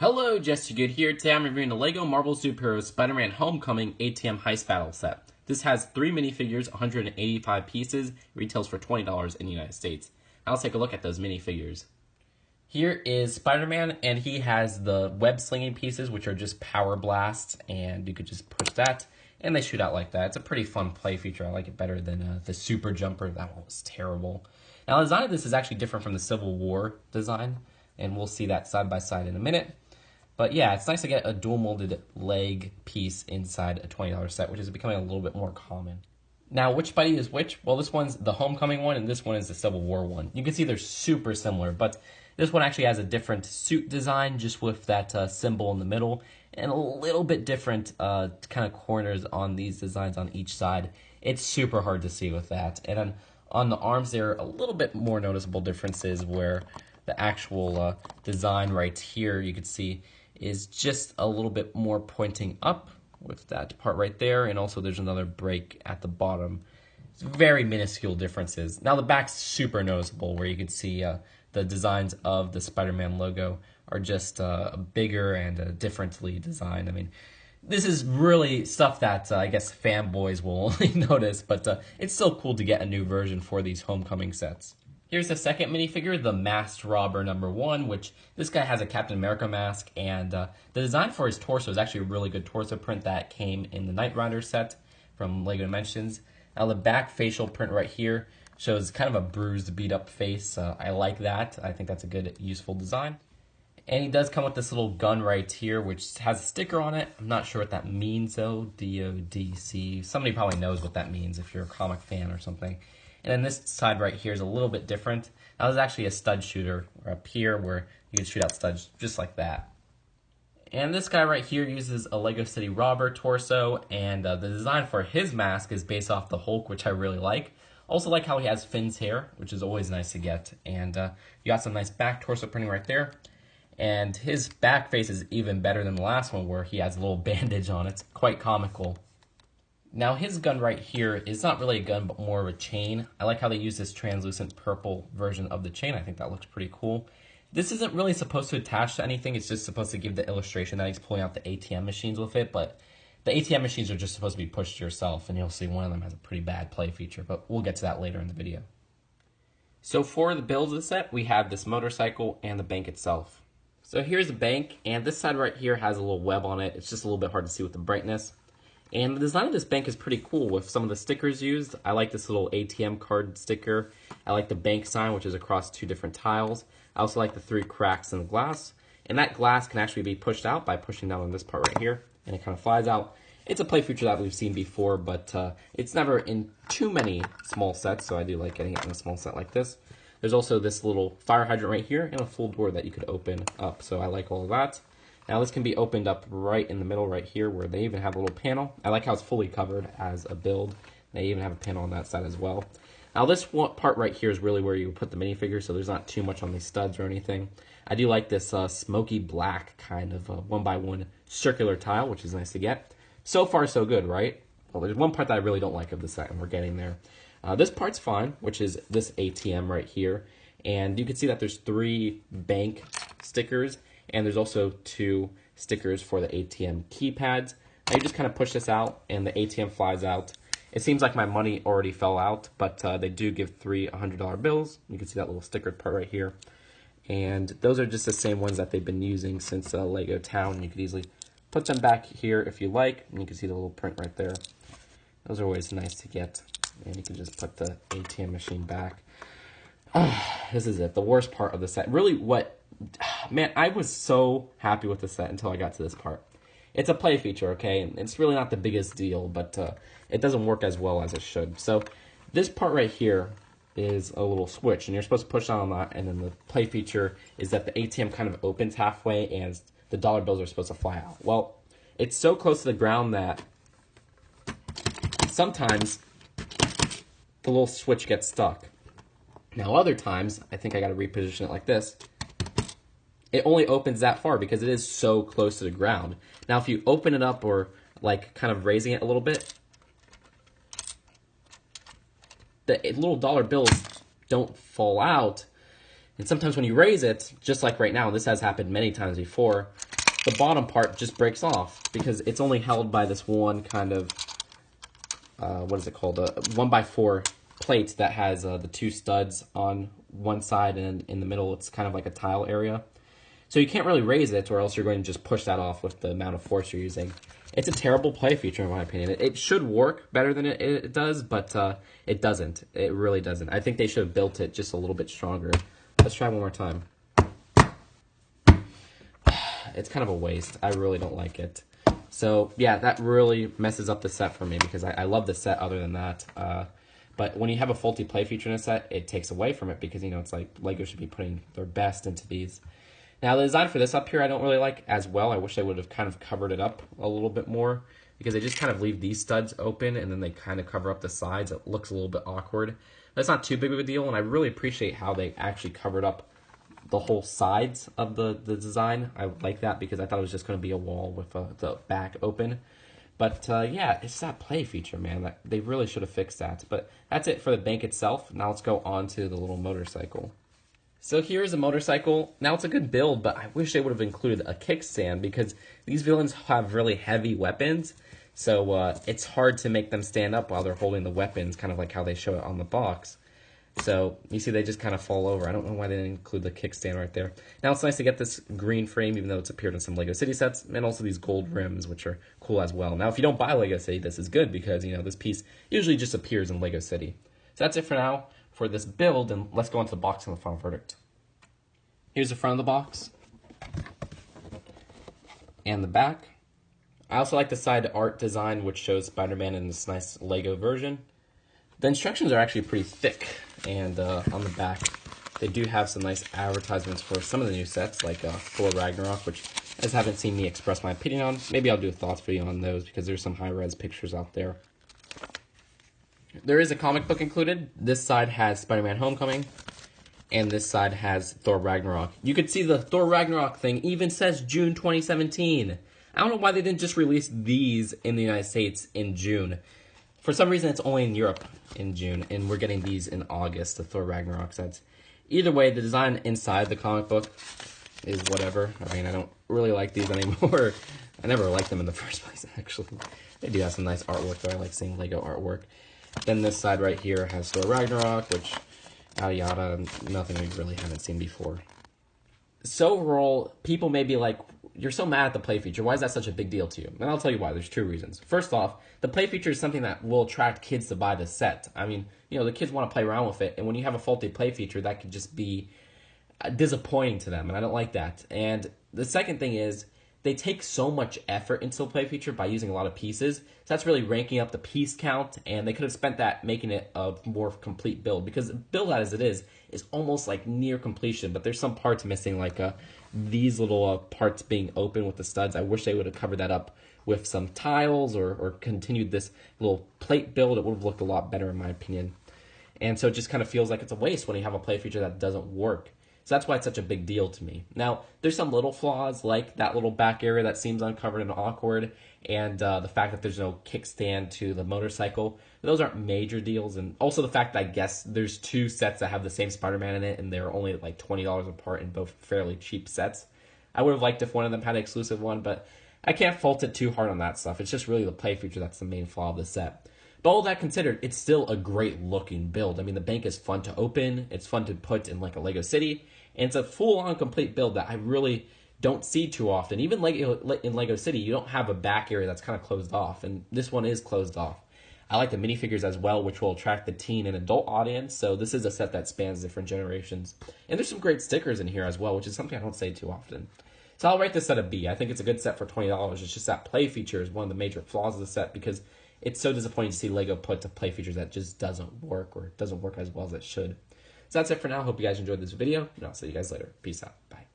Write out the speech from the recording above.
Hello, Jesse Good here. Today I'm reviewing the LEGO Marvel Superheroes Spider-Man Homecoming ATM Heist Battle Set. This has 3 minifigures, 185 pieces, it retails for $20 in the United States. Now let's take a look at those minifigures. Here is Spider-Man, and he has the web slinging pieces, which are just power blasts, and you could just push that, and they shoot out like that. It's a pretty fun play feature. I like it better than the Super Jumper. That one was terrible. Now the design of this is actually different from the Civil War design, and we'll see that side by side in a minute. But yeah, it's nice to get a dual molded leg piece inside a $20 set, which is becoming a little bit more common. Now, which Spidey is which? Well, this one's the Homecoming one, and this one is the Civil War one. You can see they're super similar, but this one actually has a different suit design, just with that symbol in the middle, and a little bit different kind of corners on these designs on each side. It's super hard to see with that. And then on the arms, there are a little bit more noticeable differences where the actual design right here, you can see, is just a little bit more pointing up with that part right there, and also there's another break at the bottom. It's very minuscule differences. Now the back's super noticeable, where you can see the designs of the Spider-Man logo are just bigger and differently designed. I mean, this is really stuff that I guess fanboys will only notice, but it's still cool to get a new version for these Homecoming sets. Here's the second minifigure, the Masked Robber #1, which this guy has a Captain America mask, and the design for his torso is actually a really good torso print that came in the Knight Rider set from LEGO Dimensions. Now the back facial print right here shows kind of a bruised, beat-up face. I like that. I think that's a good, useful design. And he does come with this little gun right here, which has a sticker on it. I'm not sure what that means, though. DODC. Somebody probably knows what that means if you're a comic fan or something. And then this side right here is a little bit different. Now this is actually a stud shooter up here where you can shoot out studs just like that. And this guy right here uses a Lego City Robber torso, and the design for his mask is based off the Hulk, which I really like. Also like how he has Finn's hair, which is always nice to get. And you got some nice back torso printing right there. And his back face is even better than the last one, where he has a little bandage on it. It's quite comical. Now his gun right here is not really a gun, but more of a chain. I like how they use this translucent purple version of the chain. I think that looks pretty cool. This isn't really supposed to attach to anything. It's just supposed to give the illustration that he's pulling out the ATM machines with it. But the ATM machines are just supposed to be pushed yourself, and you'll see one of them has a pretty bad play feature. But we'll get to that later in the video. So for the builds of the set, we have this motorcycle and the bank itself. So here's the bank, and this side right here has a little web on it. It's just a little bit hard to see with the brightness. And the design of this bank is pretty cool with some of the stickers used. I like this little ATM card sticker. I like the bank sign, which is across 2 different tiles. I also like the 3 cracks in the glass. And that glass can actually be pushed out by pushing down on this part right here. And it kind of flies out. It's a play feature that we've seen before, but it's never in too many small sets, so I do like getting it in a small set like this. There's also this little fire hydrant right here and a full door that you could open up, so I like all of that. Now this can be opened up right in the middle right here, where they even have a little panel. I like how it's fully covered as a build. They even have a panel on that side as well. Now this part right here is really where you put the minifigure, so there's not too much on these studs or anything. I do like this smoky black kind of 1x1 circular tile, which is nice to get. So far so good, right? Well, there's one part that I really don't like of the set, and we're getting there. This part's fine, which is this ATM right here. And you can see that there's 3 bank stickers, and there's also 2 stickers for the ATM keypads. Now you just kind of push this out, and the ATM flies out. It seems like my money already fell out, but they do give 3 $100 bills. You can see that little stickered part right here. And those are just the same ones that they've been using since Lego Town. You could easily put them back here if you like, and you can see the little print right there. Those are always nice to get. And you can just put the ATM machine back. This is it, the worst part of the set. Really man, I was so happy with the set until I got to this part. It's a play feature, okay? And it's really not the biggest deal, but it doesn't work as well as it should. So this part right here is a little switch, and you're supposed to push down on that, and then the play feature is that the ATM kind of opens halfway, and the dollar bills are supposed to fly out. Well, it's so close to the ground that sometimes the little switch gets stuck. Now other times, I think I got to reposition it like this. It only opens that far because it is so close to the ground. Now if you open it up or like kind of raising it a little bit, the little dollar bills don't fall out. And sometimes when you raise it, just like right now, this has happened many times before, the bottom part just breaks off because it's only held by this one kind of, what is it called? A 1x4 plate that has the two studs on one side, and in the middle it's kind of like a tile area. So you can't really raise it, or else you're going to just push that off with the amount of force you're using. It's a terrible play feature in my opinion. It should work better than it does, but it doesn't. It really doesn't. I think they should have built it just a little bit stronger. Let's try one more time. It's kind of a waste. I really don't like it. So yeah, that really messes up the set for me because I love the set other than that. But when you have a faulty play feature in a set, it takes away from it because, you know, it's like LEGO should be putting their best into these. Now, the design for this up here I don't really like as well. I wish they would have kind of covered it up a little bit more because they just kind of leave these studs open and then they kind of cover up the sides. It looks a little bit awkward. That's not too big of a deal, and I really appreciate how they actually covered up the whole sides of the design. I like that because I thought it was just going to be a wall with the back open. But yeah, it's that play feature, man. They really should have fixed that. But that's it for the bank itself. Now let's go on to the little motorcycle. So here's a motorcycle. Now it's a good build, but I wish they would have included a kickstand because these villains have really heavy weapons. So it's hard to make them stand up while they're holding the weapons, kind of like how they show it on the box. So you see they just kind of fall over. I don't know why they didn't include the kickstand right there. Now it's nice to get this green frame, even though it's appeared in some LEGO City sets, and also these gold rims, which are cool as well. Now if you don't buy LEGO City, this is good because, you know, this piece usually just appears in LEGO City. So that's it for now for this build, and let's go into the box and the final verdict. Here's the front of the box and the back. I also like the side art design, which shows Spider-Man in this nice LEGO version. The instructions are actually pretty thick, and on the back, they do have some nice advertisements for some of the new sets, like Thor Ragnarok, which I just haven't seen me express my opinion on. Maybe I'll do a thoughts video on those, because there's some high-res pictures out there. There is a comic book included. This side has Spider-Man Homecoming, and this side has Thor Ragnarok. You could see the Thor Ragnarok thing even says June 2017. I don't know why they didn't just release these in the United States in June. For some reason, it's only in Europe in June, and we're getting these in August, the Thor Ragnarok sets. Either way, the design inside the comic book is whatever. I mean, I don't really like these anymore. I never liked them in the first place, actually. They do have some nice artwork, though. I like seeing LEGO artwork. Then this side right here has Thor Ragnarok, which, yada yada, nothing we really haven't seen before. So overall, people may be like, you're so mad at the play feature. Why is that such a big deal to you? And I'll tell you why. There's two reasons. First off, the play feature is something that will attract kids to buy the set. I mean, you know, the kids want to play around with it, and when you have a faulty play feature, that could just be disappointing to them, and I don't like that. And the second thing is, they take so much effort into the play feature by using a lot of pieces. So that's really ranking up the piece count, and they could have spent that making it a more complete build. Because build out as it is almost like near completion, but there's some parts missing, like these little parts being open with the studs. I wish they would have covered that up with some tiles or continued this little plate build. It would have looked a lot better in my opinion. And so it just kind of feels like it's a waste when you have a play feature that doesn't work. So that's why it's such a big deal to me. Now, there's some little flaws, like that little back area that seems uncovered and awkward, and the fact that there's no kickstand to the motorcycle. Those aren't major deals, and also the fact that I guess there's two sets that have the same Spider-Man in it, and they're only like $20 apart in both fairly cheap sets. I would have liked if one of them had an exclusive one, but I can't fault it too hard on that stuff. It's just really the play feature that's the main flaw of the set. But all that considered, it's still a great looking build. I mean, the bank is fun to open. It's fun to put in like a LEGO City. And it's a full-on complete build that I really don't see too often. Even in LEGO City, you don't have a back area that's kind of closed off. And this one is closed off. I like the minifigures as well, which will attract the teen and adult audience. So this is a set that spans different generations. And there's some great stickers in here as well, which is something I don't say too often. So I'll rate this set a B. I think it's a good set for $20. It's just that play feature is one of the major flaws of the set because it's so disappointing to see LEGO put to play features that just doesn't work or doesn't work as well as it should. So that's it for now. Hope you guys enjoyed this video, and I'll see you guys later. Peace out. Bye.